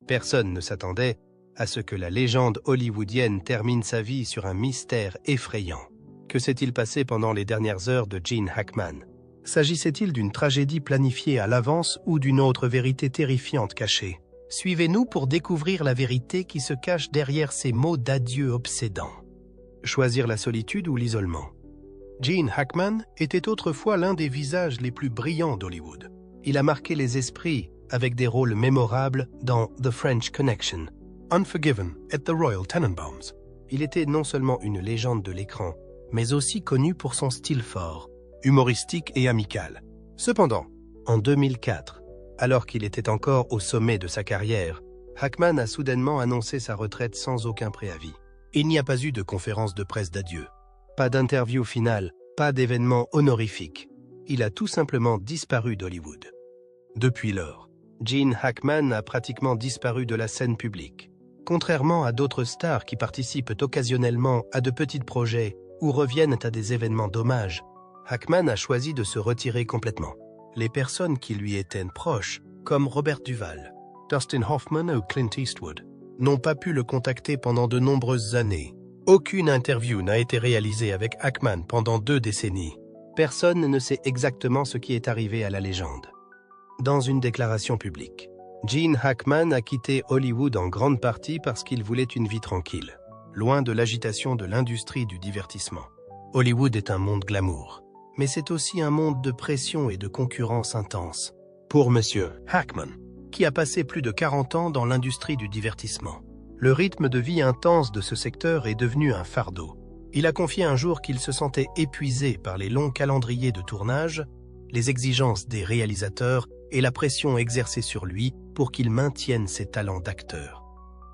Personne ne s'attendait à ce que la légende hollywoodienne termine sa vie sur un mystère effrayant. Que s'est-il passé pendant les dernières heures de Gene Hackman? S'agissait-il d'une tragédie planifiée à l'avance ou d'une autre vérité terrifiante cachée? Suivez-nous pour découvrir la vérité qui se cache derrière ces mots d'adieu obsédants. Choisir la solitude ou l'isolement? Gene Hackman était autrefois l'un des visages les plus brillants d'Hollywood. Il a marqué les esprits avec des rôles mémorables dans The French Connection, Unforgiven et The Royal Tenenbaums. Il était non seulement une légende de l'écran, mais aussi connu pour son style fort, humoristique et amical. Cependant, en 2004, alors qu'il était encore au sommet de sa carrière, Hackman a soudainement annoncé sa retraite sans aucun préavis. Il n'y a pas eu de conférence de presse d'adieu, pas d'interview finale, pas d'événement honorifique. Il a tout simplement disparu d'Hollywood. Depuis lors, Gene Hackman a pratiquement disparu de la scène publique. Contrairement à d'autres stars qui participent occasionnellement à de petits projets ou reviennent à des événements d'hommage, Hackman a choisi de se retirer complètement. Les personnes qui lui étaient proches, comme Robert Duvall, Dustin Hoffman ou Clint Eastwood, n'ont pas pu le contacter pendant de nombreuses années. Aucune interview n'a été réalisée avec Hackman pendant 2 décennies. Personne ne sait exactement ce qui est arrivé à la légende. Dans une déclaration publique, Gene Hackman a quitté Hollywood en grande partie parce qu'il voulait une vie tranquille, loin de l'agitation de l'industrie du divertissement. Hollywood est un monde glamour, mais c'est aussi un monde de pression et de concurrence intense. Pour Monsieur Hackman, qui a passé plus de 40 ans dans l'industrie du divertissement, le rythme de vie intense de ce secteur est devenu un fardeau. Il a confié un jour qu'il se sentait épuisé par les longs calendriers de tournage, les exigences des réalisateurs et la pression exercée sur lui pour qu'il maintienne ses talents d'acteur.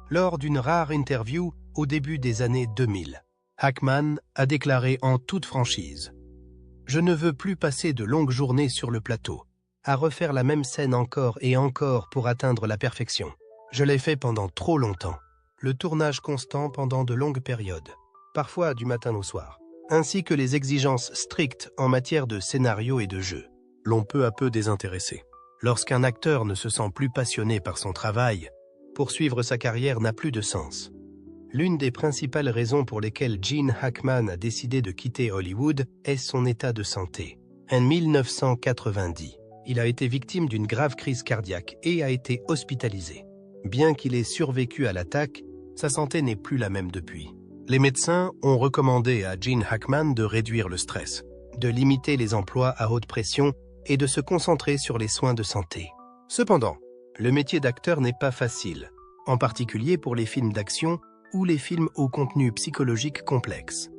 Lors d'une rare interview au début des années 2000, Hackman a déclaré en toute franchise « Je ne veux plus passer de longues journées sur le plateau, à refaire la même scène encore et encore pour atteindre la perfection. Je l'ai fait pendant trop longtemps. Le tournage constant pendant de longues périodes, parfois du matin au soir, ainsi que les exigences strictes en matière de scénario et de jeu, l'ont peu à peu désintéressé. Lorsqu'un acteur ne se sent plus passionné par son travail, poursuivre sa carrière n'a plus de sens. » L'une des principales raisons pour lesquelles Gene Hackman a décidé de quitter Hollywood est son état de santé. En 1990, il a été victime d'une grave crise cardiaque et a été hospitalisé. Bien qu'il ait survécu à l'attaque, sa santé n'est plus la même depuis. Les médecins ont recommandé à Gene Hackman de réduire le stress, de limiter les emplois à haute pression et de se concentrer sur les soins de santé. Cependant, le métier d'acteur n'est pas facile, en particulier pour les films d'action ou les films au contenu psychologique complexe.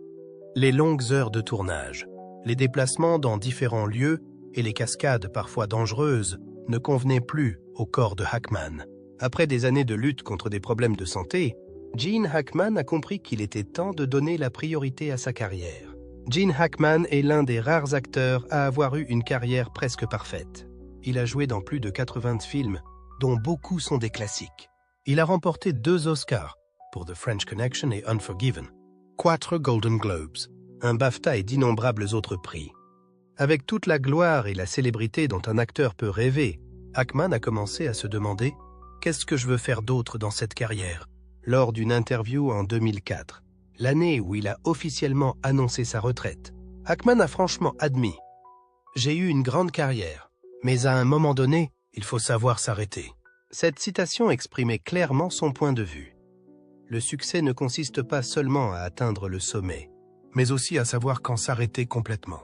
Les longues heures de tournage, les déplacements dans différents lieux et les cascades parfois dangereuses ne convenaient plus au corps de Hackman. Après des années de lutte contre des problèmes de santé, Gene Hackman a compris qu'il était temps de donner la priorité à sa carrière. Gene Hackman est l'un des rares acteurs à avoir eu une carrière presque parfaite. Il a joué dans plus de 80 films, dont beaucoup sont des classiques. Il a remporté 2 Oscars pour The French Connection et Unforgiven, 4 Golden Globes, un BAFTA et d'innombrables autres prix. Avec toute la gloire et la célébrité dont un acteur peut rêver, Hackman a commencé à se demander « Qu'est-ce que je veux faire d'autre dans cette carrière ?» Lors d'une interview en 2004, l'année où il a officiellement annoncé sa retraite, Hackman a franchement admis « J'ai eu une grande carrière, mais à un moment donné, il faut savoir s'arrêter. » Cette citation exprimait clairement son point de vue. Le succès ne consiste pas seulement à atteindre le sommet, mais aussi à savoir quand s'arrêter complètement.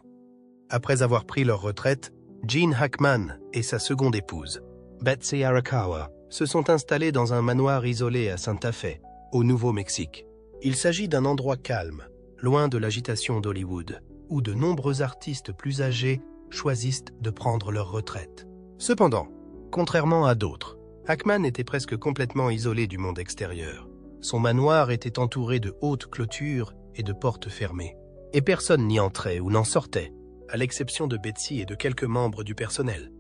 Après avoir pris leur retraite, Gene Hackman et sa seconde épouse, Betsy Arakawa, se sont installés dans un manoir isolé à Santa Fe, au Nouveau-Mexique. Il s'agit d'un endroit calme, loin de l'agitation d'Hollywood, où de nombreux artistes plus âgés choisissent de prendre leur retraite. Cependant, contrairement à d'autres, Hackman était presque complètement isolé du monde extérieur. Son manoir était entouré de hautes clôtures et de portes fermées, et personne n'y entrait ou n'en sortait, à l'exception de Betsy et de quelques membres du personnel.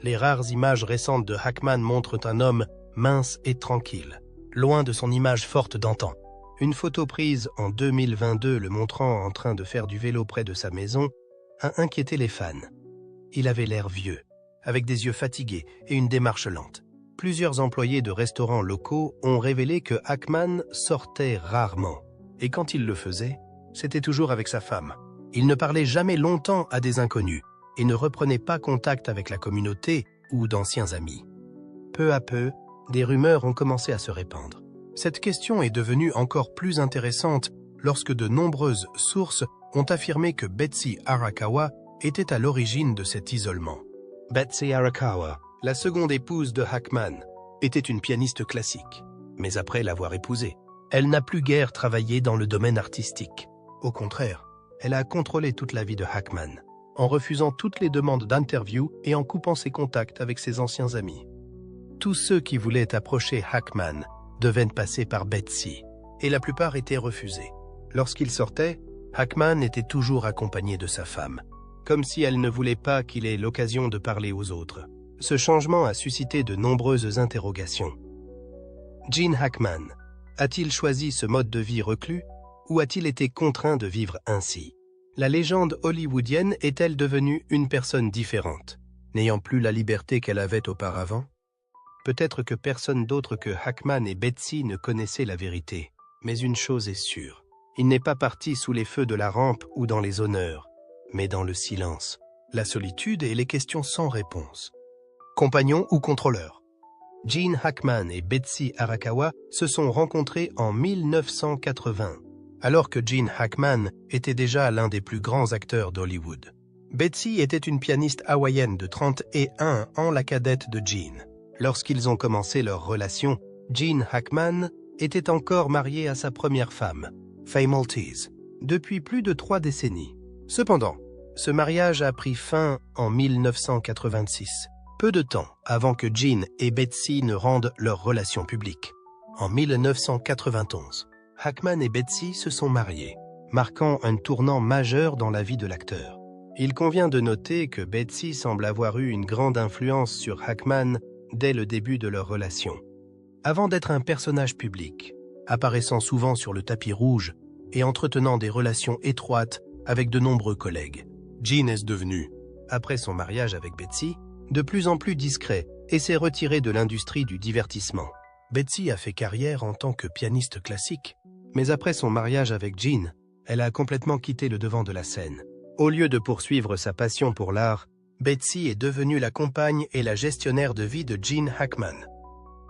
Les rares images récentes de Hackman montrent un homme mince et tranquille, loin de son image forte d'antan. Une photo prise en 2022 le montrant en train de faire du vélo près de sa maison a inquiété les fans. Il avait l'air vieux, avec des yeux fatigués et une démarche lente. plusieurs employés de restaurants locaux ont révélé que Hackman sortait rarement. Et quand il le faisait, c'était toujours avec sa femme. Il ne parlait jamais longtemps à des inconnus et ne reprenait pas contact avec la communauté ou d'anciens amis. Peu à peu, des rumeurs ont commencé à se répandre. Cette question est devenue encore plus intéressante lorsque de nombreuses sources ont affirmé que Betsy Arakawa était à l'origine de cet isolement. Betsy Arakawa, la seconde épouse de Hackman, était une pianiste classique. Mais après l'avoir épousée, elle n'a plus guère travaillé dans le domaine artistique. Au contraire, elle a contrôlé toute la vie de Hackman, en refusant toutes les demandes d'interview et en coupant ses contacts avec ses anciens amis. Tous ceux qui voulaient approcher Hackman devaient passer par Betsy, et la plupart étaient refusés. Lorsqu'il sortait, Hackman était toujours accompagné de sa femme, comme si elle ne voulait pas qu'il ait l'occasion de parler aux autres. Ce changement a suscité de nombreuses interrogations. Gene Hackman a-t-il choisi ce mode de vie reclus ou a-t-il été contraint de vivre ainsi? La légende hollywoodienne est-elle devenue une personne différente, n'ayant plus la liberté qu'elle avait auparavant? Peut-être que personne d'autre que Hackman et Betsy ne connaissait la vérité, mais une chose est sûre. Il n'est pas parti sous les feux de la rampe ou dans les honneurs, mais dans le silence, la solitude et les questions sans réponse. Compagnons ou contrôleurs? Gene Hackman et Betsy Arakawa se sont rencontrés en 1980, alors que Gene Hackman était déjà l'un des plus grands acteurs d'Hollywood. Betsy était une pianiste hawaïenne de 31 ans, la cadette de Gene. Lorsqu'ils ont commencé leur relation, Gene Hackman était encore marié à sa première femme, Faye Maltese, depuis plus de 3 décennies. Cependant, ce mariage a pris fin en 1986, peu de temps avant que Gene et Betsy ne rendent leur relation publique. En 1991, Hackman et Betsy se sont mariés, marquant un tournant majeur dans la vie de l'acteur. Il convient de noter que Betsy semble avoir eu une grande influence sur Hackman dès le début de leur relation. Avant d'être un personnage public, apparaissant souvent sur le tapis rouge et entretenant des relations étroites avec de nombreux collègues, Gene est devenu, après son mariage avec Betsy, de plus en plus discret et s'est retiré de l'industrie du divertissement. Betsy a fait carrière en tant que pianiste classique, mais après son mariage avec Gene, elle a complètement quitté le devant de la scène. Au lieu de poursuivre sa passion pour l'art, Betsy est devenue la compagne et la gestionnaire de vie de Gene Hackman.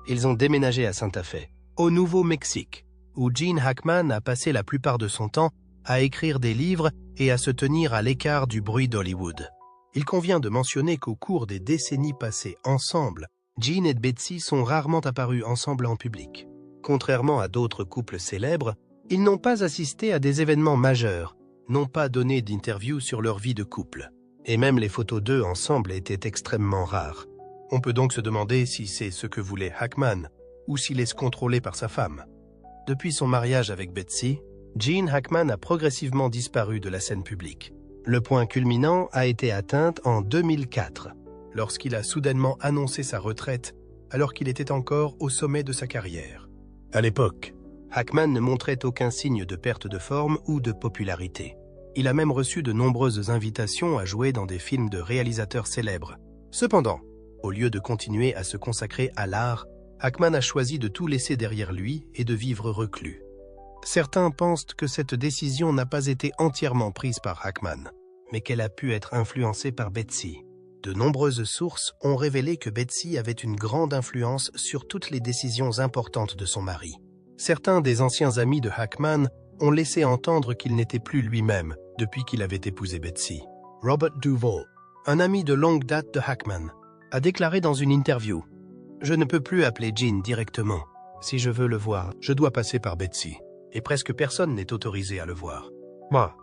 Ils ont déménagé à Santa Fe, au Nouveau-Mexique, où Gene Hackman a passé la plupart de son temps à écrire des livres et à se tenir à l'écart du bruit d'Hollywood. Il convient de mentionner qu'au cours des décennies passées ensemble, Gene et Betsy sont rarement apparus ensemble en public. Contrairement à d'autres couples célèbres, ils n'ont pas assisté à des événements majeurs, n'ont pas donné d'interviews sur leur vie de couple. Et même les photos d'eux ensemble étaient extrêmement rares. On peut donc se demander si c'est ce que voulait Hackman, ou s'il est contrôlé par sa femme. Depuis son mariage avec Betsy, Gene Hackman a progressivement disparu de la scène publique. Le point culminant a été atteint en 2004, lorsqu'il a soudainement annoncé sa retraite alors qu'il était encore au sommet de sa carrière. À l'époque, Hackman ne montrait aucun signe de perte de forme ou de popularité. Il a même reçu de nombreuses invitations à jouer dans des films de réalisateurs célèbres. Cependant, au lieu de continuer à se consacrer à l'art, Hackman a choisi de tout laisser derrière lui et de vivre reclus. Certains pensent que cette décision n'a pas été entièrement prise par Hackman, mais qu'elle a pu être influencée par Betsy. De nombreuses sources ont révélé que Betsy avait une grande influence sur toutes les décisions importantes de son mari. Certains des anciens amis de Hackman ont laissé entendre qu'il n'était plus lui-même depuis qu'il avait épousé Betsy. Robert Duvall, un ami de longue date de Hackman, a déclaré dans une interview « Je ne peux plus appeler Gene directement. Si je veux le voir, je dois passer par Betsy. Et presque personne n'est autorisé à le voir. » Moi.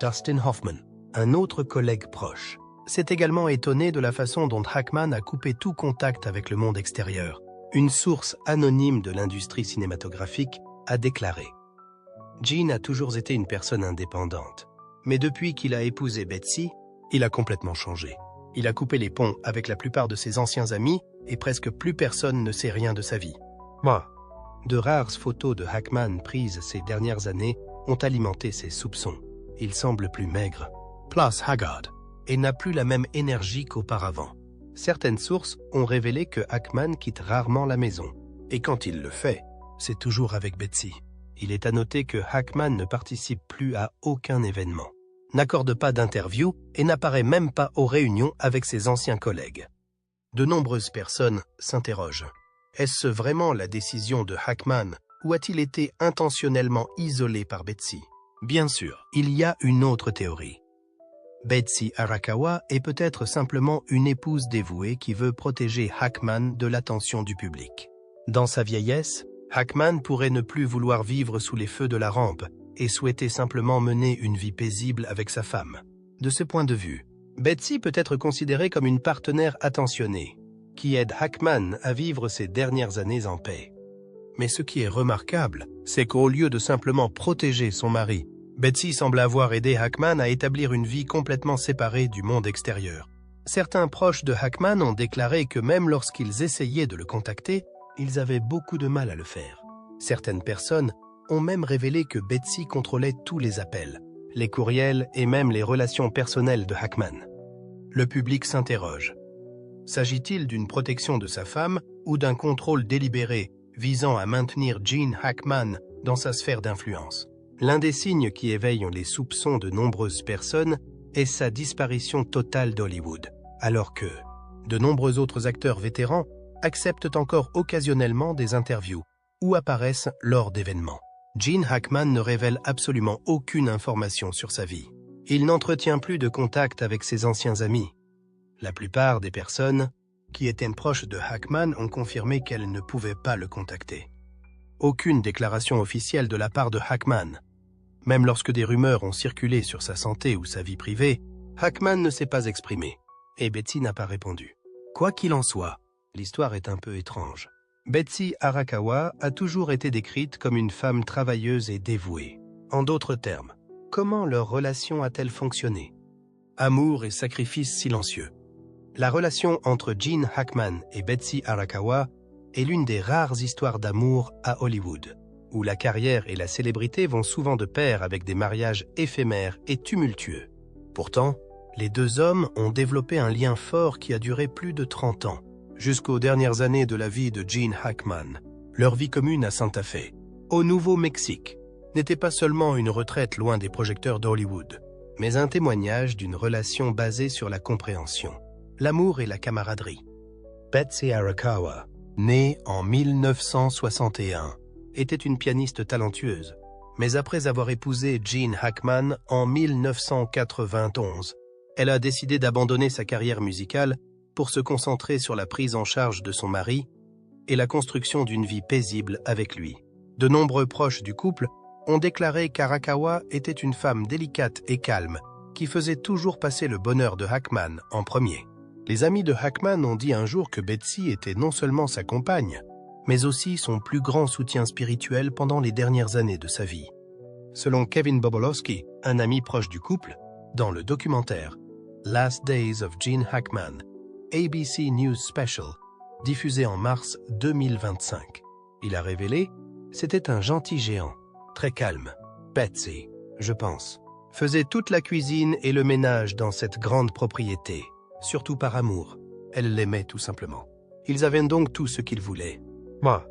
Dustin Hoffman, un autre collègue proche, s'est également étonné de la façon dont Hackman a coupé tout contact avec le monde extérieur. Une source anonyme de l'industrie cinématographique a déclaré « Gene a toujours été une personne indépendante, mais depuis qu'il a épousé Betsy, il a complètement changé. Il a coupé les ponts avec la plupart de ses anciens amis et presque plus personne ne sait rien de sa vie. » Moi. De rares photos de Hackman prises ces dernières années ont alimenté ses soupçons. Il semble plus maigre, plus haggard, et n'a plus la même énergie qu'auparavant. Certaines sources ont révélé que Hackman quitte rarement la maison. Et quand il le fait, c'est toujours avec Betsy. Il est à noter que Hackman ne participe plus à aucun événement, n'accorde pas d'interview et n'apparaît même pas aux réunions avec ses anciens collègues. De nombreuses personnes s'interrogent. Est-ce vraiment la décision de Hackman ou a-t-il été intentionnellement isolé par Betsy? Bien sûr, il y a une autre théorie. Betsy Arakawa est peut-être simplement une épouse dévouée qui veut protéger Hackman de l'attention du public. Dans sa vieillesse, Hackman pourrait ne plus vouloir vivre sous les feux de la rampe et souhaiter simplement mener une vie paisible avec sa femme. De ce point de vue, Betsy peut être considérée comme une partenaire attentionnée, qui aide Hackman à vivre ses dernières années en paix. Mais ce qui est remarquable, c'est qu'au lieu de simplement protéger son mari, Betsy semble avoir aidé Hackman à établir une vie complètement séparée du monde extérieur. Certains proches de Hackman ont déclaré que même lorsqu'ils essayaient de le contacter, ils avaient beaucoup de mal à le faire. Certaines personnes ont même révélé que Betsy contrôlait tous les appels, les courriels et même les relations personnelles de Hackman. Le public s'interroge. S'agit-il d'une protection de sa femme ou d'un contrôle délibéré visant à maintenir Gene Hackman dans sa sphère d'influence? L'un des signes qui éveillent les soupçons de nombreuses personnes est sa disparition totale d'Hollywood, alors que de nombreux autres acteurs vétérans acceptent encore occasionnellement des interviews ou apparaissent lors d'événements. Gene Hackman ne révèle absolument aucune information sur sa vie. Il n'entretient plus de contact avec ses anciens amis. La plupart des personnes qui étaient proches de Hackman ont confirmé qu'elles ne pouvaient pas le contacter. Aucune déclaration officielle de la part de Hackman. Même lorsque des rumeurs ont circulé sur sa santé ou sa vie privée, Hackman ne s'est pas exprimé, et Betsy n'a pas répondu. Quoi qu'il en soit, l'histoire est un peu étrange. Betsy Arakawa a toujours été décrite comme une femme travailleuse et dévouée. En d'autres termes, comment leur relation a-t-elle fonctionné? Amour et sacrifice silencieux. La relation entre Gene Hackman et Betsy Arakawa est l'une des rares histoires d'amour à Hollywood, où la carrière et la célébrité vont souvent de pair avec des mariages éphémères et tumultueux. Pourtant, les deux hommes ont développé un lien fort qui a duré plus de 30 ans, jusqu'aux dernières années de la vie de Gene Hackman. Leur vie commune à Santa Fe, au Nouveau-Mexique, n'était pas seulement une retraite loin des projecteurs d'Hollywood, mais un témoignage d'une relation basée sur la compréhension, l'amour et la camaraderie. Betsy Arakawa, née en 1961, était une pianiste talentueuse, mais après avoir épousé Gene Hackman en 1991, elle a décidé d'abandonner sa carrière musicale pour se concentrer sur la prise en charge de son mari et la construction d'une vie paisible avec lui. De nombreux proches du couple ont déclaré qu'Arakawa était une femme délicate et calme, qui faisait toujours passer le bonheur de Hackman en premier. Les amis de Hackman ont dit un jour que Betsy était non seulement sa compagne, mais aussi son plus grand soutien spirituel pendant les dernières années de sa vie. Selon Kevin Bobolowski, un ami proche du couple, dans le documentaire Last Days of Gene Hackman, ABC News Special, diffusé en mars 2025, il a révélé « C'était un gentil géant, très calme. Betsy, je pense, faisait toute la cuisine et le ménage dans cette grande propriété. Surtout par amour. Elle l'aimait tout simplement. Ils avaient donc tout ce qu'ils voulaient. Moi,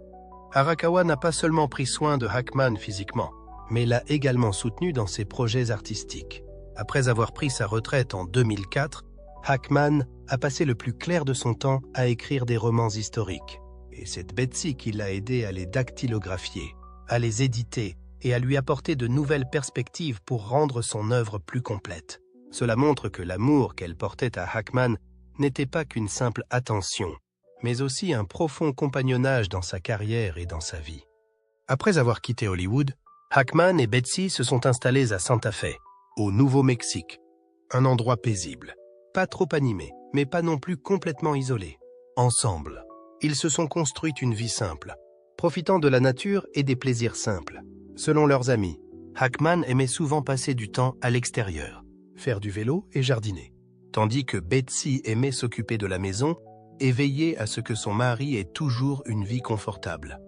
Arakawa n'a pas seulement pris soin de Hackman physiquement, mais l'a également soutenu dans ses projets artistiques. Après avoir pris sa retraite en 2004, Hackman a passé le plus clair de son temps à écrire des romans historiques. Et c'est Betsy qui l'a aidé à les dactylographier, à les éditer et à lui apporter de nouvelles perspectives pour rendre son œuvre plus complète. Cela montre que l'amour qu'elle portait à Hackman n'était pas qu'une simple attention, mais aussi un profond compagnonnage dans sa carrière et dans sa vie. Après avoir quitté Hollywood, Hackman et Betsy se sont installés à Santa Fe, au Nouveau-Mexique, un endroit paisible, pas trop animé, mais pas non plus complètement isolé. Ensemble, ils se sont construits une vie simple, profitant de la nature et des plaisirs simples. Selon leurs amis, Hackman aimait souvent passer du temps à l'extérieur, faire du vélo et jardiner, tandis que Betsy aimait s'occuper de la maison et veiller à ce que son mari ait toujours une vie confortable.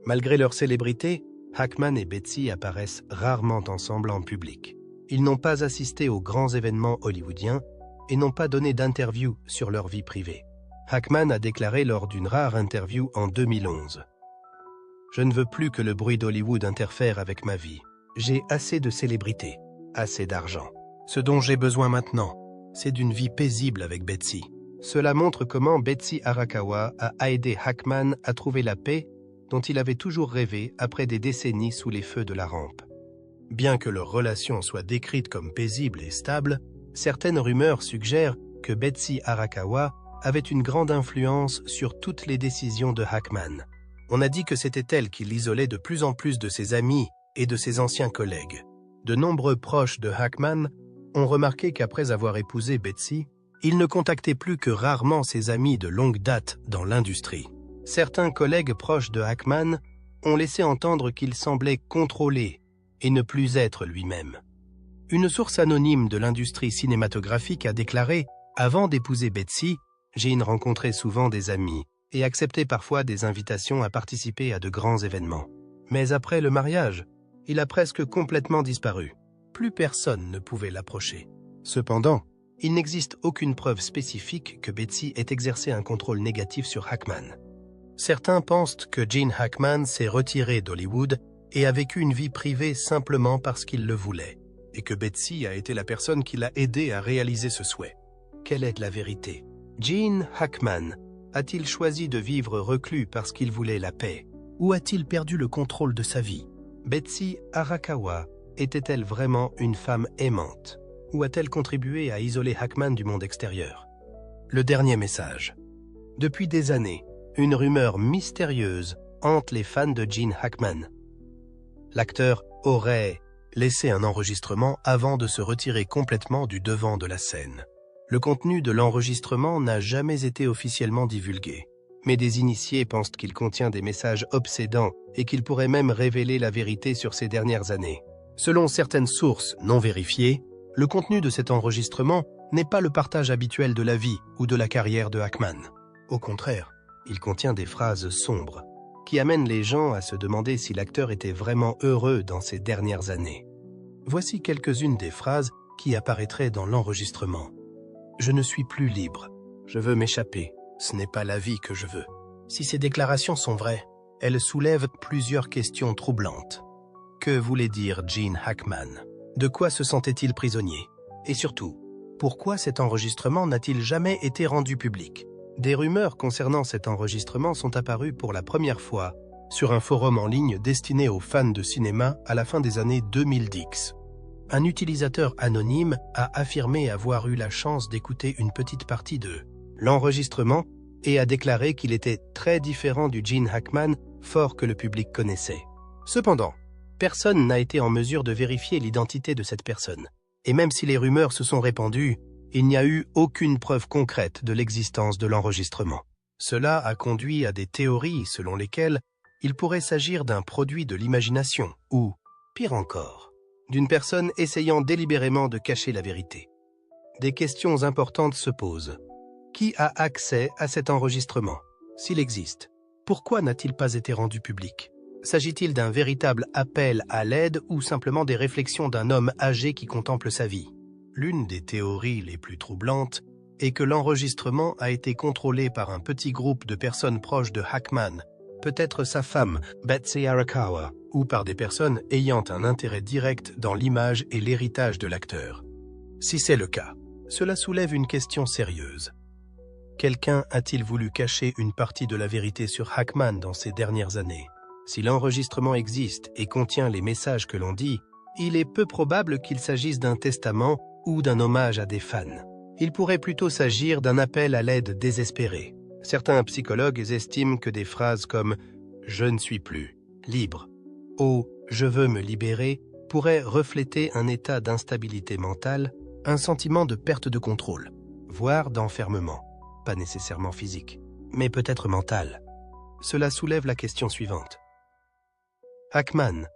Malgré leur célébrité, Hackman et Betsy apparaissent rarement ensemble en public. Ils n'ont pas assisté aux grands événements hollywoodiens et n'ont pas donné d'interview sur leur vie privée. Hackman a déclaré lors d'une rare interview en 2011. « Je ne veux plus que le bruit d'Hollywood interfère avec ma vie. J'ai assez de célébrité, assez d'argent. Ce dont j'ai besoin maintenant, c'est d'une vie paisible avec Betsy. » Cela montre comment Betsy Arakawa a aidé Hackman à trouver la paix dont il avait toujours rêvé après des décennies sous les feux de la rampe. Bien que leur relation soit décrite comme paisible et stable, certaines rumeurs suggèrent que Betsy Arakawa avait une grande influence sur toutes les décisions de Hackman. On a dit que c'était elle qui l'isolait de plus en plus de ses amis et de ses anciens collègues. De nombreux proches de Hackman ont remarqué qu'après avoir épousé Betsy, il ne contactait plus que rarement ses amis de longue date dans l'industrie. Certains collègues proches de Hackman ont laissé entendre qu'il semblait contrôler et ne plus être lui-même. Une source anonyme de l'industrie cinématographique a déclaré « Avant d'épouser Betsy, Gene rencontrait souvent des amis et acceptait parfois des invitations à participer à de grands événements. Mais après le mariage, il a presque complètement disparu. Plus personne ne pouvait l'approcher. Cependant, il n'existe aucune preuve spécifique que Betsy ait exercé un contrôle négatif sur Hackman. Certains pensent que Gene Hackman s'est retiré d'Hollywood et a vécu une vie privée simplement parce qu'il le voulait, et que Betsy a été la personne qui l'a aidé à réaliser ce souhait. Quelle est la vérité? Gene Hackman a-t-il choisi de vivre reclus parce qu'il voulait la paix, ou a-t-il perdu le contrôle de sa vie? Betsy Arakawa était-elle vraiment une femme aimante, ou a-t-elle contribué à isoler Hackman du monde extérieur? Le dernier message. Depuis des années, une rumeur mystérieuse hante les fans de Gene Hackman. L'acteur aurait laissé un enregistrement avant de se retirer complètement du devant de la scène. Le contenu de l'enregistrement n'a jamais été officiellement divulgué, mais des initiés pensent qu'il contient des messages obsédants et qu'il pourrait même révéler la vérité sur ces dernières années. Selon certaines sources non vérifiées, le contenu de cet enregistrement n'est pas le partage habituel de la vie ou de la carrière de Hackman. Au contraire, il contient des phrases sombres qui amènent les gens à se demander si l'acteur était vraiment heureux dans ces dernières années. Voici quelques-unes des phrases qui apparaîtraient dans l'enregistrement. « Je ne suis plus libre. Je veux m'échapper. Ce n'est pas la vie que je veux. » Si ces déclarations sont vraies, elles soulèvent plusieurs questions troublantes. Que voulait dire Gene Hackman? De quoi se sentait-il prisonnier? Et surtout, pourquoi cet enregistrement n'a-t-il jamais été rendu public? Des rumeurs concernant cet enregistrement sont apparues pour la première fois sur un forum en ligne destiné aux fans de cinéma à la fin des années 2010. Un utilisateur anonyme a affirmé avoir eu la chance d'écouter une petite partie de l'enregistrement et a déclaré qu'il était très différent du Gene Hackman fort que le public connaissait. Cependant, personne n'a été en mesure de vérifier l'identité de cette personne. Et même si les rumeurs se sont répandues, il n'y a eu aucune preuve concrète de l'existence de l'enregistrement. Cela a conduit à des théories selon lesquelles il pourrait s'agir d'un produit de l'imagination ou, pire encore, d'une personne essayant délibérément de cacher la vérité. Des questions importantes se posent. Qui a accès à cet enregistrement? S'il existe, pourquoi n'a-t-il pas été rendu public? S'agit-il d'un véritable appel à l'aide ou simplement des réflexions d'un homme âgé qui contemple sa vie? L'une des théories les plus troublantes est que l'enregistrement a été contrôlé par un petit groupe de personnes proches de Hackman, peut-être sa femme, Betsy Arakawa, ou par des personnes ayant un intérêt direct dans l'image et l'héritage de l'acteur. Si c'est le cas, cela soulève une question sérieuse. Quelqu'un a-t-il voulu cacher une partie de la vérité sur Hackman dans ces dernières années? Si l'enregistrement existe et contient les messages que l'on dit, il est peu probable qu'il s'agisse d'un testament ou d'un hommage à des fans. Il pourrait plutôt s'agir d'un appel à l'aide désespéré. Certains psychologues estiment que des phrases comme « je ne suis plus libre » ou « je veux me libérer » pourraient refléter un état d'instabilité mentale, un sentiment de perte de contrôle, voire d'enfermement, pas nécessairement physique, mais peut-être mental. Cela soulève la question suivante. Hackman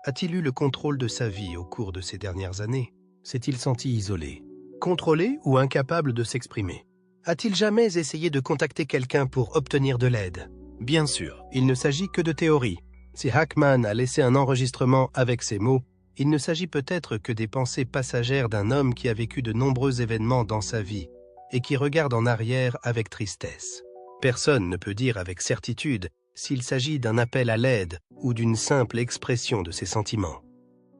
a-t-il eu le contrôle de sa vie au cours de ces dernières années? S'est-il senti isolé, contrôlé ou incapable de s'exprimer? A-t-il jamais essayé de contacter quelqu'un pour obtenir de l'aide? Bien sûr, il ne s'agit que de théories. Si Hackman a laissé un enregistrement avec ces mots, il ne s'agit peut-être que des pensées passagères d'un homme qui a vécu de nombreux événements dans sa vie et qui regarde en arrière avec tristesse. Personne ne peut dire avec certitude s'il s'agit d'un appel à l'aide ou d'une simple expression de ses sentiments.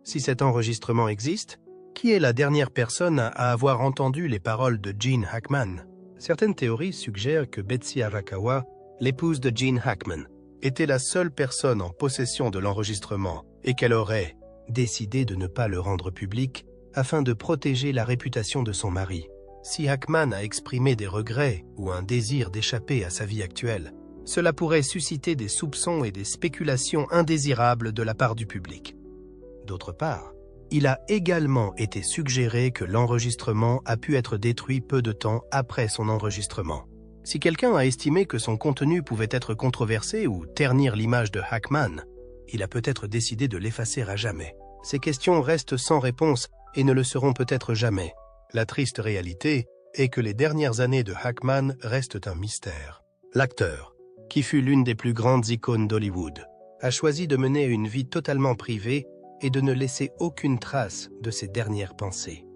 Si cet enregistrement existe, qui est la dernière personne à avoir entendu les paroles de Gene Hackman? Certaines théories suggèrent que Betsy Arakawa, l'épouse de Gene Hackman, était la seule personne en possession de l'enregistrement et qu'elle aurait décidé de ne pas le rendre public afin de protéger la réputation de son mari. Si Hackman a exprimé des regrets ou un désir d'échapper à sa vie actuelle, cela pourrait susciter des soupçons et des spéculations indésirables de la part du public. D'autre part, il a également été suggéré que l'enregistrement a pu être détruit peu de temps après son enregistrement. Si quelqu'un a estimé que son contenu pouvait être controversé ou ternir l'image de Hackman, il a peut-être décidé de l'effacer à jamais. Ces questions restent sans réponse et ne le seront peut-être jamais. La triste réalité est que les dernières années de Hackman restent un mystère. L'acteur, qui fut l'une des plus grandes icônes d'Hollywood, a choisi de mener une vie totalement privée et de ne laisser aucune trace de ses dernières pensées.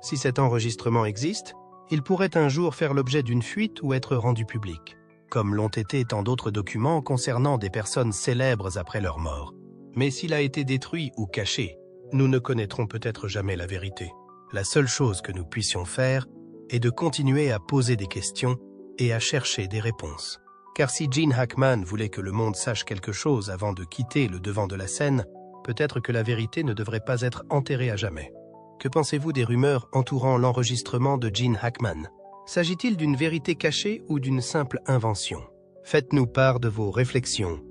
Si cet enregistrement existe, il pourrait un jour faire l'objet d'une fuite ou être rendu public, comme l'ont été tant d'autres documents concernant des personnes célèbres après leur mort. Mais s'il a été détruit ou caché, nous ne connaîtrons peut-être jamais la vérité. La seule chose que nous puissions faire est de continuer à poser des questions et à chercher des réponses. Car si Gene Hackman voulait que le monde sache quelque chose avant de quitter le devant de la scène, peut-être que la vérité ne devrait pas être enterrée à jamais. Que pensez-vous des rumeurs entourant l'enregistrement de Gene Hackman? S'agit-il d'une vérité cachée ou d'une simple invention? Faites-nous part de vos réflexions.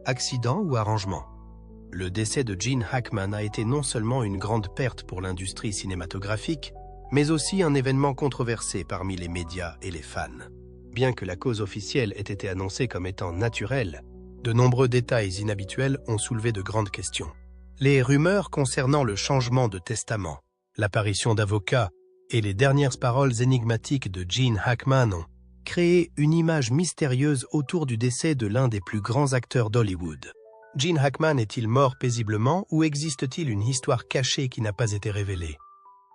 Accident ou arrangement? Le décès de Gene Hackman a été non seulement une grande perte pour l'industrie cinématographique, mais aussi un événement controversé parmi les médias et les fans. Bien que la cause officielle ait été annoncée comme étant naturelle, de nombreux détails inhabituels ont soulevé de grandes questions. Les rumeurs concernant le changement de testament, l'apparition d'avocats et les dernières paroles énigmatiques de Gene Hackman ont créé une image mystérieuse autour du décès de l'un des plus grands acteurs d'Hollywood. Gene Hackman est-il mort paisiblement ou existe-t-il une histoire cachée qui n'a pas été révélée?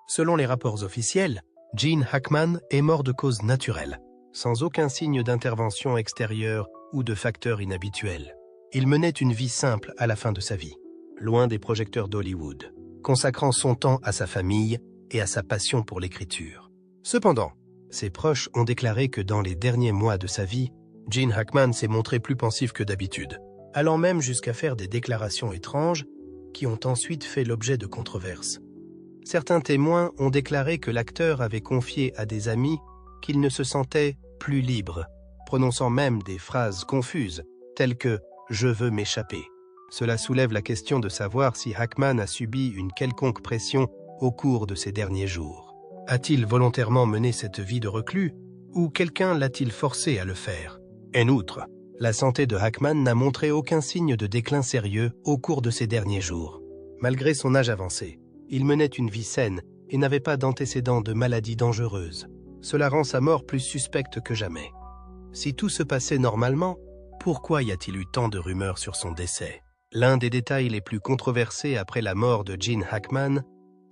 Selon les rapports officiels, Gene Hackman est mort de cause naturelle, sans aucun signe d'intervention extérieure ou de facteur inhabituel. Il menait une vie simple à la fin de sa vie, loin des projecteurs d'Hollywood, consacrant son temps à sa famille et à sa passion pour l'écriture. Cependant, ses proches ont déclaré que dans les derniers mois de sa vie, Gene Hackman s'est montré plus pensif que d'habitude, allant même jusqu'à faire des déclarations étranges qui ont ensuite fait l'objet de controverses. Certains témoins ont déclaré que l'acteur avait confié à des amis qu'il ne se sentait plus libre, prononçant même des phrases confuses, telles que « je veux m'échapper ». Cela soulève la question de savoir si Hackman a subi une quelconque pression au cours de ces derniers jours. A-t-il volontairement mené cette vie de reclus, ou quelqu'un l'a-t-il forcé à le faire? En outre, la santé de Hackman n'a montré aucun signe de déclin sérieux au cours de ces derniers jours. Malgré son âge avancé, il menait une vie saine et n'avait pas d'antécédents de maladies dangereuses. Cela rend sa mort plus suspecte que jamais. Si tout se passait normalement, pourquoi y a-t-il eu tant de rumeurs sur son décès? L'un des détails les plus controversés après la mort de Gene Hackman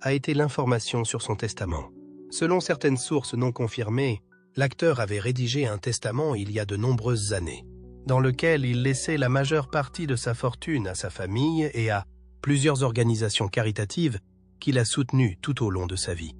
a été l'information sur son testament. Selon certaines sources non confirmées, l'acteur avait rédigé un testament il y a de nombreuses années, dans lequel il laissait la majeure partie de sa fortune à sa famille et à plusieurs organisations caritatives qu'il a soutenues tout au long de sa vie.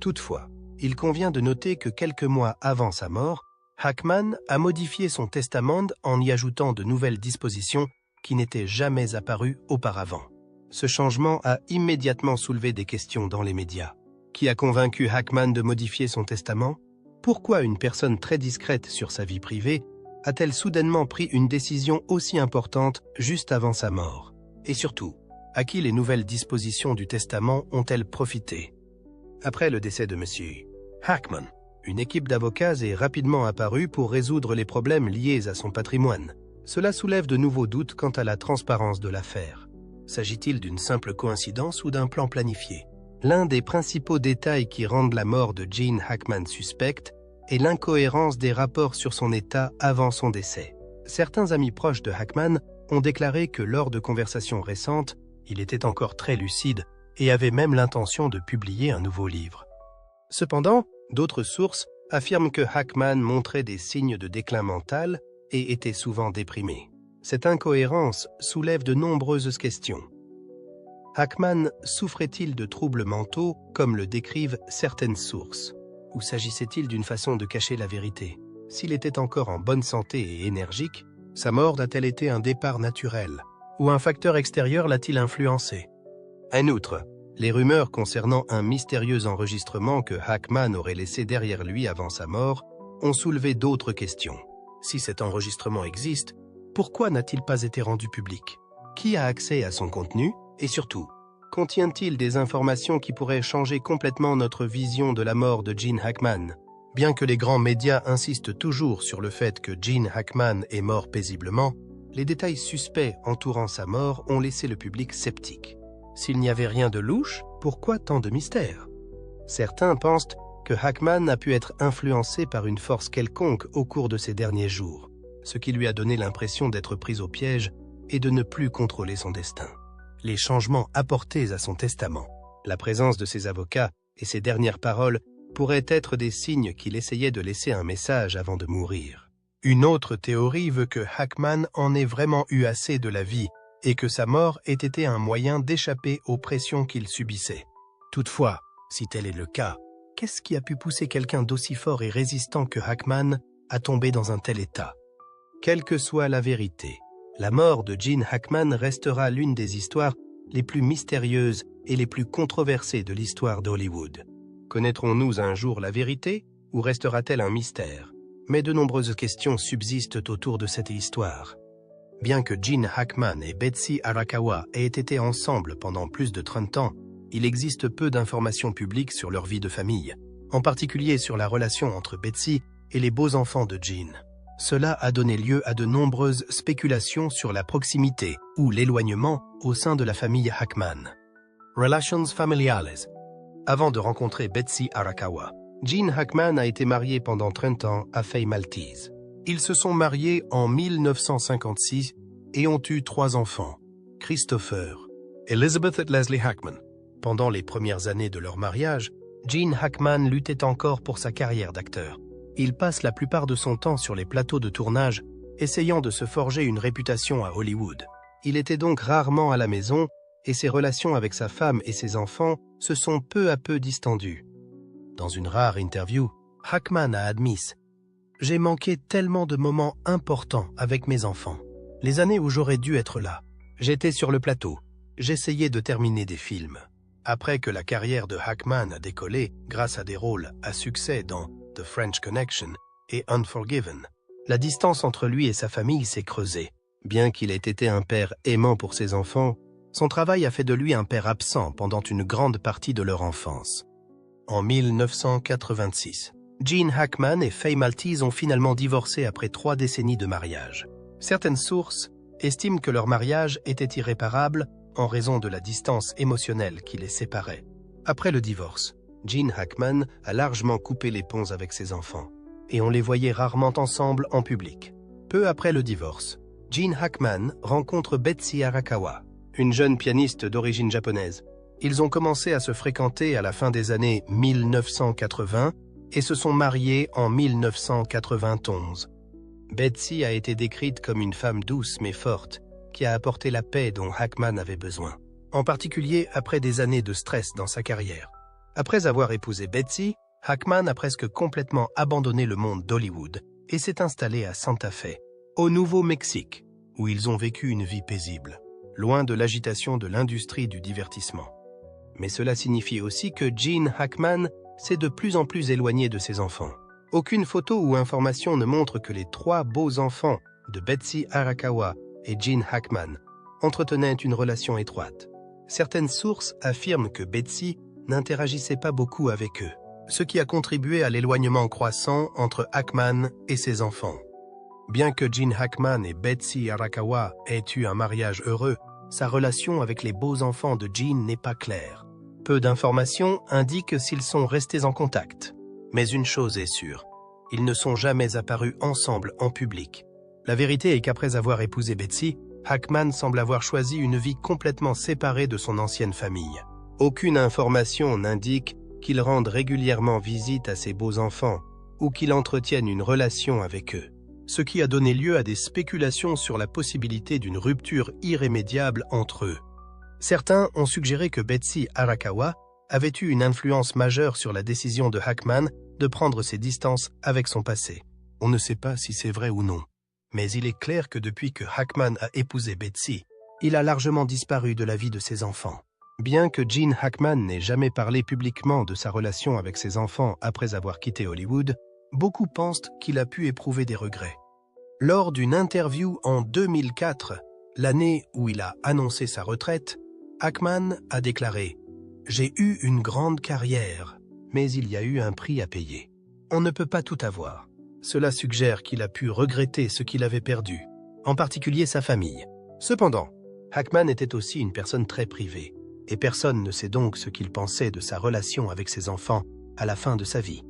Toutefois, il convient de noter que quelques mois avant sa mort, Hackman a modifié son testament en y ajoutant de nouvelles dispositions qui n'étaient jamais apparues auparavant. Ce changement a immédiatement soulevé des questions dans les médias. Qui a convaincu Hackman de modifier son testament? Pourquoi une personne très discrète sur sa vie privée a-t-elle soudainement pris une décision aussi importante juste avant sa mort? Et surtout, à qui les nouvelles dispositions du testament ont-elles profité? Après le décès de M. Hackman, une équipe d'avocats est rapidement apparue pour résoudre les problèmes liés à son patrimoine. Cela soulève de nouveaux doutes quant à la transparence de l'affaire. S'agit-il d'une simple coïncidence ou d'un plan planifié? L'un des principaux détails qui rendent la mort de Gene Hackman suspecte est l'incohérence des rapports sur son état avant son décès. Certains amis proches de Hackman ont déclaré que lors de conversations récentes, il était encore très lucide et avait même l'intention de publier un nouveau livre. Cependant, d'autres sources affirme que Hackman montrait des signes de déclin mental et était souvent déprimé. Cette incohérence soulève de nombreuses questions. Hackman souffrait-il de troubles mentaux comme le décrivent certaines sources? Ou s'agissait-il d'une façon de cacher la vérité? S'il était encore en bonne santé et énergique, sa mort a-t-elle été un départ naturel? Ou un facteur extérieur l'a-t-il influencé? En outre, les rumeurs concernant un mystérieux enregistrement que Hackman aurait laissé derrière lui avant sa mort ont soulevé d'autres questions. Si cet enregistrement existe, pourquoi n'a-t-il pas été rendu public? Qui a accès à son contenu? Et surtout, contient-il des informations qui pourraient changer complètement notre vision de la mort de Gene Hackman? Bien que les grands médias insistent toujours sur le fait que Gene Hackman est mort paisiblement, les détails suspects entourant sa mort ont laissé le public sceptique. S'il n'y avait rien de louche, pourquoi tant de mystères? Certains pensent que Hackman a pu être influencé par une force quelconque au cours de ces derniers jours, ce qui lui a donné l'impression d'être pris au piège et de ne plus contrôler son destin. Les changements apportés à son testament, la présence de ses avocats et ses dernières paroles pourraient être des signes qu'il essayait de laisser un message avant de mourir. Une autre théorie veut que Hackman en ait vraiment eu assez de la vie et que sa mort ait été un moyen d'échapper aux pressions qu'il subissait. Toutefois, si tel est le cas, qu'est-ce qui a pu pousser quelqu'un d'aussi fort et résistant que Hackman à tomber dans un tel état? Quelle que soit la vérité, la mort de Gene Hackman restera l'une des histoires les plus mystérieuses et les plus controversées de l'histoire d'Hollywood. Connaîtrons-nous un jour la vérité ou restera-t-elle un mystère? Mais de nombreuses questions subsistent autour de cette histoire. Bien que Gene Hackman et Betsy Arakawa aient été ensemble pendant plus de 30 ans, il existe peu d'informations publiques sur leur vie de famille, en particulier sur la relation entre Betsy et les beaux enfants de Gene. Cela a donné lieu à de nombreuses spéculations sur la proximité ou l'éloignement au sein de la famille Hackman. Relations familiales. Avant de rencontrer Betsy Arakawa, Gene Hackman a été marié pendant 30 ans à Faye Maltese. Ils se sont mariés en 1956 et ont eu 3 enfants, Christopher, Elizabeth et Leslie Hackman. Pendant les premières années de leur mariage, Gene Hackman luttait encore pour sa carrière d'acteur. Il passe la plupart de son temps sur les plateaux de tournage, essayant de se forger une réputation à Hollywood. Il était donc rarement à la maison et ses relations avec sa femme et ses enfants se sont peu à peu distendues. Dans une rare interview, Hackman a admis « J'ai manqué tellement de moments importants avec mes enfants. Les années où j'aurais dû être là. J'étais sur le plateau. J'essayais de terminer des films. » Après que la carrière de Hackman a décollé grâce à des rôles à succès dans The French Connection et Unforgiven, la distance entre lui et sa famille s'est creusée. Bien qu'il ait été un père aimant pour ses enfants, son travail a fait de lui un père absent pendant une grande partie de leur enfance. En 1986, Gene Hackman et Faye Maltese ont finalement divorcé après 3 décennies de mariage. Certaines sources estiment que leur mariage était irréparable en raison de la distance émotionnelle qui les séparait. Après le divorce, Gene Hackman a largement coupé les ponts avec ses enfants, et on les voyait rarement ensemble en public. Peu après le divorce, Gene Hackman rencontre Betsy Arakawa, une jeune pianiste d'origine japonaise. Ils ont commencé à se fréquenter à la fin des années 1980 et se sont mariés en 1991. Betsy a été décrite comme une femme douce mais forte, qui a apporté la paix dont Hackman avait besoin, en particulier après des années de stress dans sa carrière. Après avoir épousé Betsy, Hackman a presque complètement abandonné le monde d'Hollywood et s'est installé à Santa Fe, au Nouveau-Mexique, où ils ont vécu une vie paisible, loin de l'agitation de l'industrie du divertissement. Mais cela signifie aussi que Gene Hackman s'est de plus en plus éloigné de ses enfants. Aucune photo ou information ne montre que les 3 beaux enfants de Betsy Arakawa et Gene Hackman entretenaient une relation étroite. Certaines sources affirment que Betsy n'interagissait pas beaucoup avec eux, ce qui a contribué à l'éloignement croissant entre Hackman et ses enfants. Bien que Gene Hackman et Betsy Arakawa aient eu un mariage heureux, sa relation avec les beaux enfants de Gene n'est pas claire. Peu d'informations indiquent s'ils sont restés en contact. Mais une chose est sûre, ils ne sont jamais apparus ensemble en public. La vérité est qu'après avoir épousé Betsy, Hackman semble avoir choisi une vie complètement séparée de son ancienne famille. Aucune information n'indique qu'il rende régulièrement visite à ses beaux enfants, ou qu'il entretienne une relation avec eux, ce qui a donné lieu à des spéculations sur la possibilité d'une rupture irrémédiable entre eux. Certains ont suggéré que Betsy Arakawa avait eu une influence majeure sur la décision de Hackman de prendre ses distances avec son passé. On ne sait pas si c'est vrai ou non, mais il est clair que depuis que Hackman a épousé Betsy, il a largement disparu de la vie de ses enfants. Bien que Gene Hackman n'ait jamais parlé publiquement de sa relation avec ses enfants après avoir quitté Hollywood, beaucoup pensent qu'il a pu éprouver des regrets. Lors d'une interview en 2004, l'année où il a annoncé sa retraite, Hackman a déclaré « J'ai eu une grande carrière, mais il y a eu un prix à payer. On ne peut pas tout avoir. » Cela suggère qu'il a pu regretter ce qu'il avait perdu, en particulier sa famille. Cependant, Hackman était aussi une personne très privée, et personne ne sait donc ce qu'il pensait de sa relation avec ses enfants à la fin de sa vie.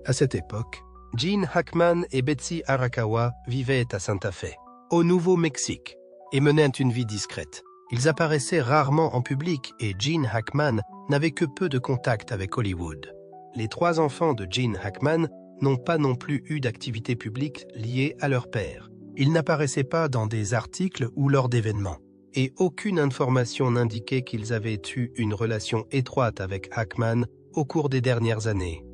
À cette époque, Gene Hackman et Betsy Arakawa vivaient à Santa Fe, au Nouveau-Mexique, et menaient une vie discrète. Ils apparaissaient rarement en public et Gene Hackman n'avait que peu de contact avec Hollywood. Les 3 enfants de Gene Hackman n'ont pas non plus eu d'activité publique liée à leur père. Ils n'apparaissaient pas dans des articles ou lors d'événements, et aucune information n'indiquait qu'ils avaient eu une relation étroite avec Hackman au cours des dernières années.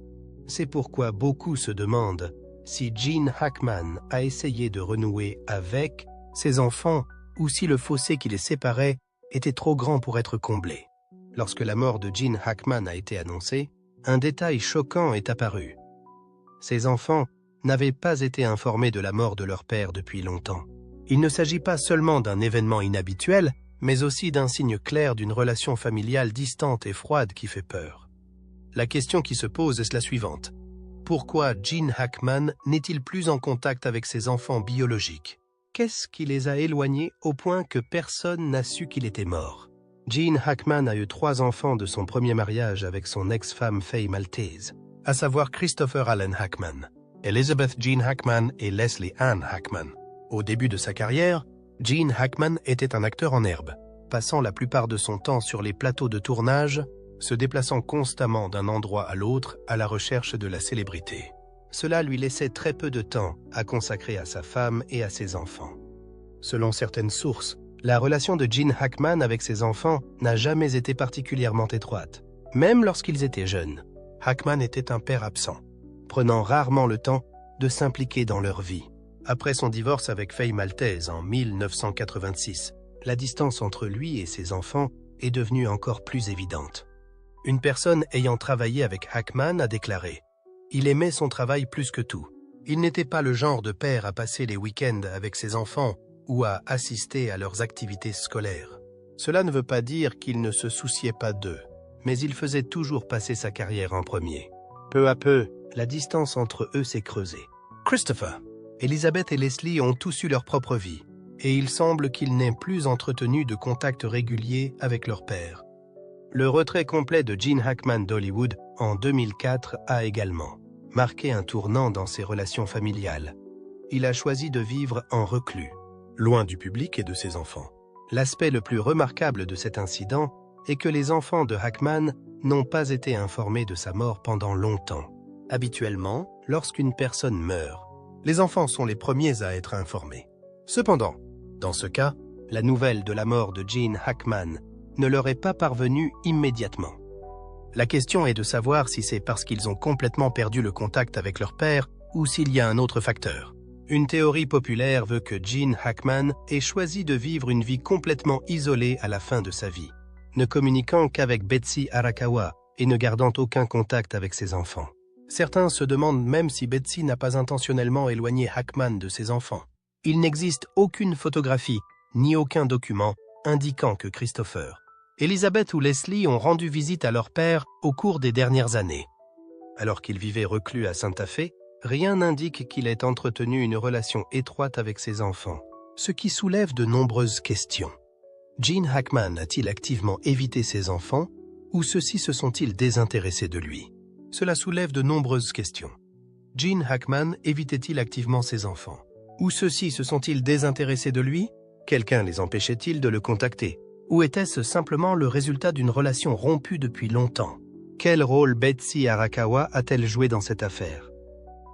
C'est pourquoi beaucoup se demandent si Gene Hackman a essayé de renouer avec ses enfants ou si le fossé qui les séparait était trop grand pour être comblé. Lorsque la mort de Gene Hackman a été annoncée, un détail choquant est apparu. Ces enfants n'avaient pas été informés de la mort de leur père depuis longtemps. Il ne s'agit pas seulement d'un événement inhabituel, mais aussi d'un signe clair d'une relation familiale distante et froide qui fait peur. La question qui se pose est la suivante. Pourquoi Gene Hackman n'est-il plus en contact avec ses enfants biologiques? Qu'est-ce qui les a éloignés au point que personne n'a su qu'il était mort? Gene Hackman a eu 3 enfants de son premier mariage avec son ex-femme Faye Maltese, à savoir Christopher Allen Hackman, Elizabeth Jean Hackman et Leslie Ann Hackman. Au début de sa carrière, Gene Hackman était un acteur en herbe, passant la plupart de son temps sur les plateaux de tournage, se déplaçant constamment d'un endroit à l'autre à la recherche de la célébrité. Cela lui laissait très peu de temps à consacrer à sa femme et à ses enfants. Selon certaines sources, la relation de Gene Hackman avec ses enfants n'a jamais été particulièrement étroite. Même lorsqu'ils étaient jeunes, Hackman était un père absent, prenant rarement le temps de s'impliquer dans leur vie. Après son divorce avec Faye Maltese en 1986, la distance entre lui et ses enfants est devenue encore plus évidente. Une personne ayant travaillé avec Hackman a déclaré « Il aimait son travail plus que tout. Il n'était pas le genre de père à passer les week-ends avec ses enfants ou à assister à leurs activités scolaires. Cela ne veut pas dire qu'il ne se souciait pas d'eux, mais il faisait toujours passer sa carrière en premier. Peu à peu, la distance entre eux s'est creusée. Christopher, Elizabeth et Leslie ont tous eu leur propre vie, et il semble qu'ils n'aient plus entretenu de contact régulier avec leur père. Le retrait complet de Gene Hackman d'Hollywood en 2004 a également marqué un tournant dans ses relations familiales. Il a choisi de vivre en reclus, loin du public et de ses enfants. L'aspect le plus remarquable de cet incident est que les enfants de Hackman n'ont pas été informés de sa mort pendant longtemps. Habituellement, lorsqu'une personne meurt, les enfants sont les premiers à être informés. Cependant, dans ce cas, la nouvelle de la mort de Gene Hackman ne leur est pas parvenue immédiatement. La question est de savoir si c'est parce qu'ils ont complètement perdu le contact avec leur père ou s'il y a un autre facteur. Une théorie populaire veut que Gene Hackman ait choisi de vivre une vie complètement isolée à la fin de sa vie, ne communiquant qu'avec Betsy Arakawa et ne gardant aucun contact avec ses enfants. Certains se demandent même si Betsy n'a pas intentionnellement éloigné Hackman de ses enfants. Il n'existe aucune photographie ni aucun document indiquant que Christopher, Elizabeth ou Leslie ont rendu visite à leur père au cours des dernières années. Alors qu'il vivait reclus à Santa Fe, rien n'indique qu'il ait entretenu une relation étroite avec ses enfants, ce qui soulève de nombreuses questions. Gene Hackman a-t-il activement évité ses enfants ou ceux-ci se sont-ils désintéressés de lui? Cela soulève de nombreuses questions. Gene Hackman évitait-il activement ses enfants? Ou ceux-ci se sont-ils désintéressés de lui? Quelqu'un les empêchait-il de le contacter? Ou était-ce simplement le résultat d'une relation rompue depuis longtemps? Quel rôle Betsy Arakawa a-t-elle joué dans cette affaire?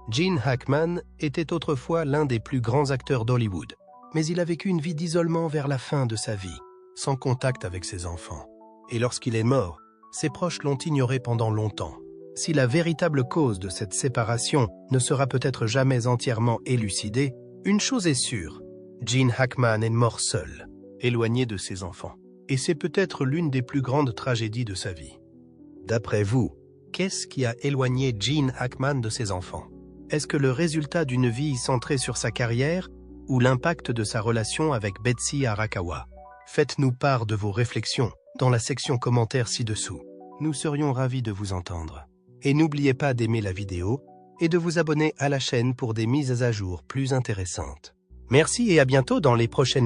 Gene Hackman était autrefois l'un des plus grands acteurs d'Hollywood, mais il a vécu une vie d'isolement vers la fin de sa vie, sans contact avec ses enfants. Et lorsqu'il est mort, ses proches l'ont ignoré pendant longtemps. Si la véritable cause de cette séparation ne sera peut-être jamais entièrement élucidée, une chose est sûre, Gene Hackman est mort seul, éloigné de ses enfants. Et c'est peut-être l'une des plus grandes tragédies de sa vie. D'après vous, qu'est-ce qui a éloigné Gene Hackman de ses enfants? Est-ce que le résultat d'une vie centrée sur sa carrière ou l'impact de sa relation avec Betsy Arakawa? Faites-nous part de vos réflexions dans la section commentaires ci-dessous. Nous serions ravis de vous entendre. Et n'oubliez pas d'aimer la vidéo et de vous abonner à la chaîne pour des mises à jour plus intéressantes. Merci et à bientôt dans les prochaines vidéos.